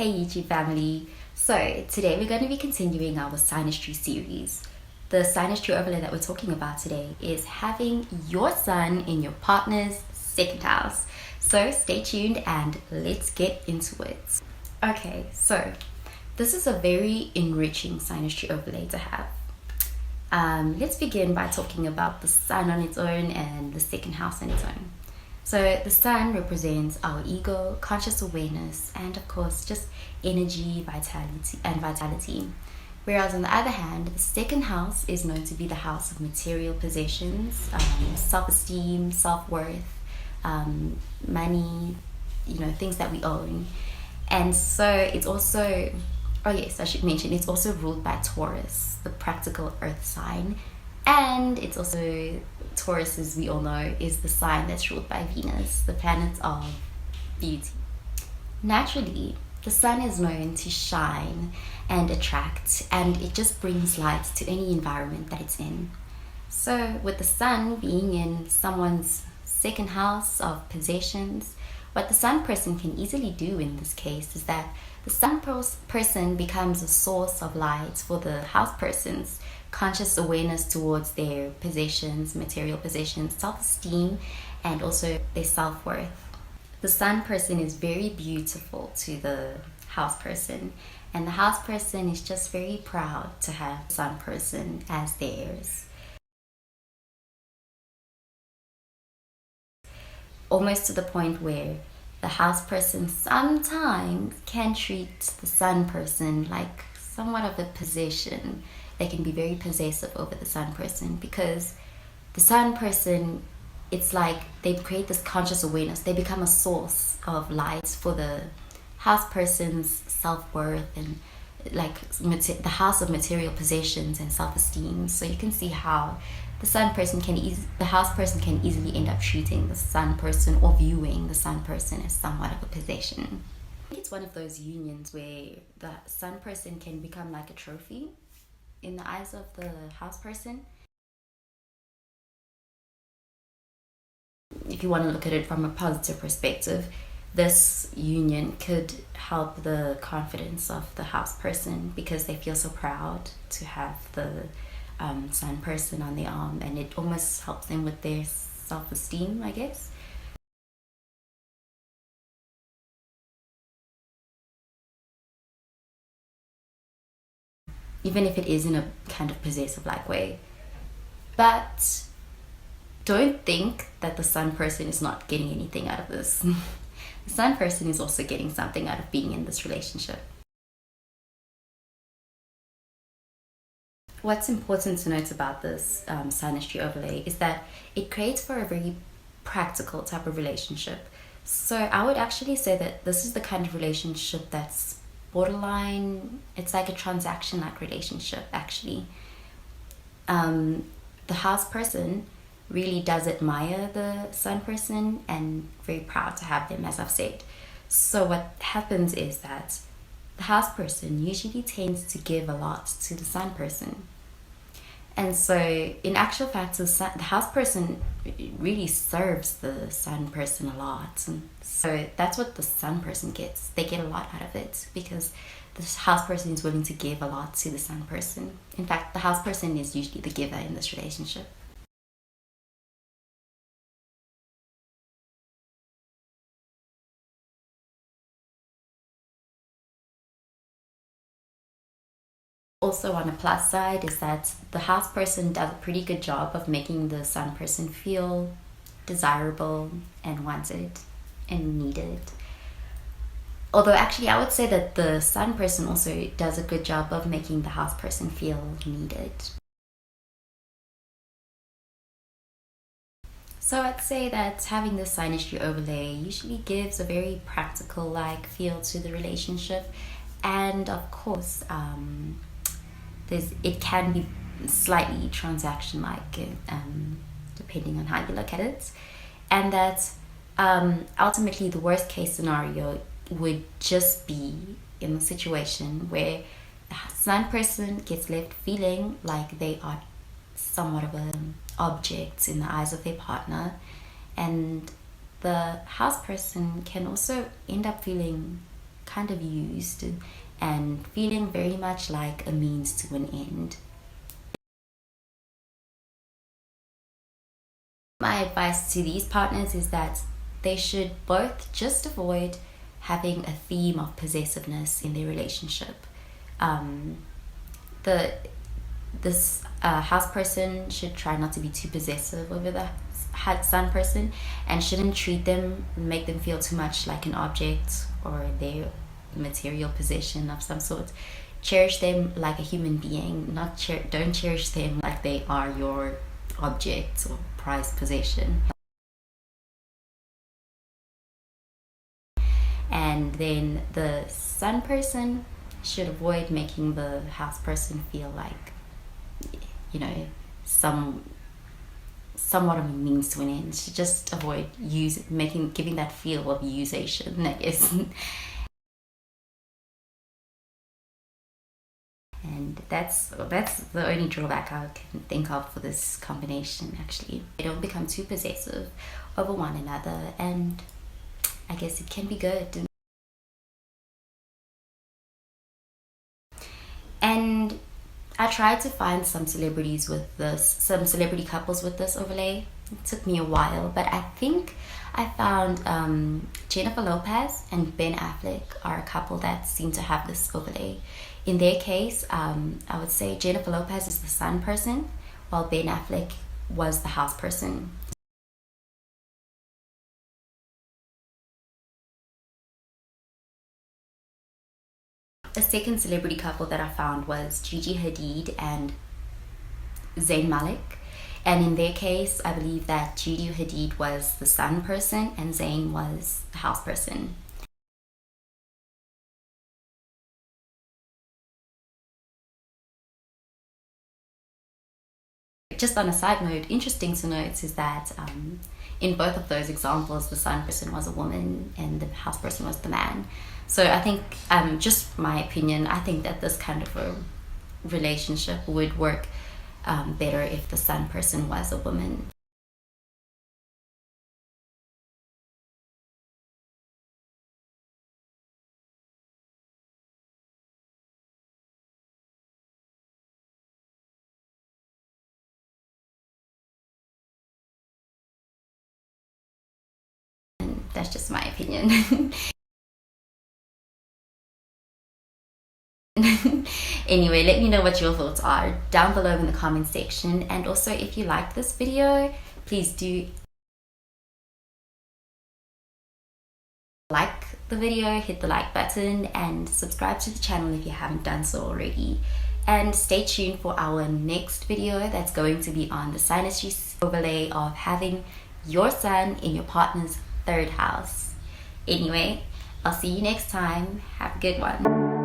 Hey YouTube family, so today we're going to be continuing our SYNASTRY series. The SYNASTRY overlay that we're talking about today is having your sun in your partner's second house. So stay tuned and let's get into it. Okay, so this is a very enriching SYNASTRY overlay to have. Let's begin by talking about the sun on its own and the second house on its own. So the sun represents our ego, conscious awareness, and of course just energy, vitality. Whereas on the other hand, the second house is known to be the house of material possessions, self-esteem, self-worth, money, things that we own. And so it's also, oh yes, I should mention, it's also ruled by Taurus, the practical earth sign. And it's also, Taurus, as we all know, is the sign that's ruled by Venus, the planet of beauty. Naturally, the sun is known to shine and attract, and it just brings light to any environment that it's in. So with the sun being in someone's second house of possessions, what the sun person can easily do in this case is that the sun person becomes a source of light for the house person's conscious awareness towards their possessions, material possessions, self-esteem, and also their self-worth. The sun person is very beautiful to the house person, and the house person is just very proud to have the sun person as theirs. Almost to the point where the house person sometimes can treat the sun person like somewhat of a possession. They can be very possessive over the sun person because the sun person, it's like they create this conscious awareness. They become a source of light for the house person's self-worth and like the house of material possessions and self-esteem. So you can see how the house person can easily end up treating the sun person or viewing the sun person as somewhat of a possession. I think it's one of those unions where the sun person can become like a trophy in the eyes of the house person. If you want to look at it from a positive perspective, this union could help the confidence of the house person because they feel so proud to have the sun person on their arm, and it almost helps them with their self-esteem, I guess. Even if it is in a kind of possessive-like way. But don't think that the sun person is not getting anything out of this. The sun person is also getting something out of being in this relationship. What's important to note about this SYNASTRY overlay is that it creates for a very practical type of relationship. So I would actually say that this is the kind of relationship that's borderline, it's like a transaction-like relationship actually. The house person really does admire the sun person and very proud to have them, as I've said. So what happens is that the house person usually tends to give a lot to the sun person. And so in actual fact, the house person really serves the sun person a lot. And so that's what the sun person gets. They get a lot out of it because the house person is willing to give a lot to the sun person. In fact, the house person is usually the giver in this relationship. Also on a plus side is that the house person does a pretty good job of making the sun person feel desirable and wanted and needed. Although actually I would say that the sun person also does a good job of making the house person feel needed. So I'd say that having the SYNASTRY overlay usually gives a very practical feel to the relationship, and of course it can be slightly transaction-like depending on how you look at it, and that ultimately the worst case scenario would just be in the situation where the sun person gets left feeling like they are somewhat of an object in the eyes of their partner, and the house person can also end up feeling kind of used and feeling very much like a means to an end. My advice to these partners is that they should both just avoid having a theme of possessiveness in their relationship. This house person should try not to be too possessive over the sun person, and shouldn't make them feel too much like an object or their material possession of some sort. Cherish them like a human being, don't cherish them like they are your object or prized possession. And then the sun person should avoid making the house person feel like, you know, somewhat of a means to an end. Should just avoid giving that feel of usation, I guess. And that's the only drawback I can think of for this combination, actually. They don't become too possessive over one another, and I guess it can be good. And I tried to find some celebrity couples with this overlay. It took me a while, but I think I found Jennifer Lopez and Ben Affleck are a couple that seem to have this overlay. In their case, I would say Jennifer Lopez is the sun person, while Ben Affleck was the house person. The second celebrity couple that I found was Gigi Hadid and Zayn Malik. And in their case, I believe that Gigi Hadid was the sun person and Zayn was the house person. Just on a side note, interesting to note is that in both of those examples, the sun person was a woman and the house person was the man. So I think, just my opinion, I think that this kind of a relationship would work better if the sun person was a woman. And that's just my opinion. Anyway, let me know what your thoughts are down below in the comment section, and also if you like this video, please do like the video, hit the like button, and subscribe to the channel if you haven't done so already. And stay tuned for our next video that's going to be on the SYNASTRY overlay of having your sun in your partner's third house. Anyway, I'll see you next time. Have a good one.